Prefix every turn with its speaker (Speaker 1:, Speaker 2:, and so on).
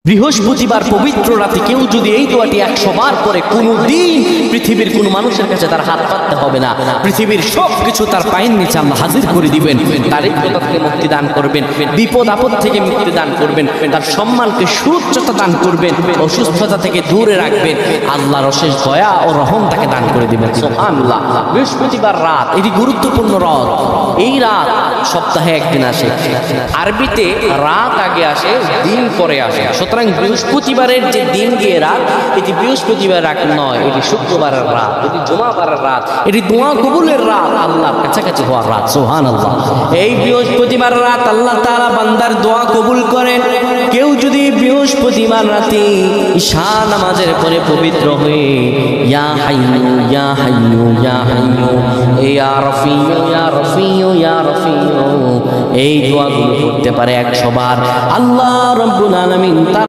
Speaker 1: বৃহস্পতিবার পবিত্র রাতে কেউ যদি এই দোয়াটি 100 বার করে, কোনদিন পৃথিবীর কোন মানুষের কাছে তার হাত পাততে হবে না। পৃথিবীর সবকিছু তার পায়ের নিচে আল্লাহ হাজির করে দিবেন। দারিদ্রতা থেকে মুক্তি দান করবেন, বিপদ আপদ থেকে মুক্তি দান করবেন, তার সম্মানকে সুউচ্চতা দান করবেন, অসুস্থতা থেকে দূরে রাখবেন। আল্লাহর অশেষ দয়া ও রহম তাকে দান করে দিবেন। সুবহানাল্লাহ। বৃহস্পতিবার রাত এটি গুরুত্বপূর্ণ রাত। এই রাত সপ্তাহে একদিন আসে। আরবিতে রাত আগে আসে, দিন পরে আসে। সুতরাং বৃহস্পতিবারের যে দিন গিয়ে রাত, এটি বৃহস্পতিবার রাত নয়, এটি শুক্রবারের রাত, এটি জুমাবারের রাত, এটি দোয়া কবুলের রাত, আল্লাহর কাছাকাছি হওয়ার রাত। সুবহানাল্লাহ। এই বৃহস্পতিবার রাত আল্লাহ তাআলা বান্দার দোয়া কবুল করেন। কেউ যদি বৃহস্পতিবার রাতে ঈশা নামাজের পরে পবিত্র হয়ে ইয়া হাইয়ু ইয়া হাইয়ু ইয়া হাইয়ু ইয়া রাফিউ ইয়া রাফিউ ইয়া রাফিউ এই দোয়াগুলো করতে পারে 100 বার, আল্লাহ রাব্বুল আলামিন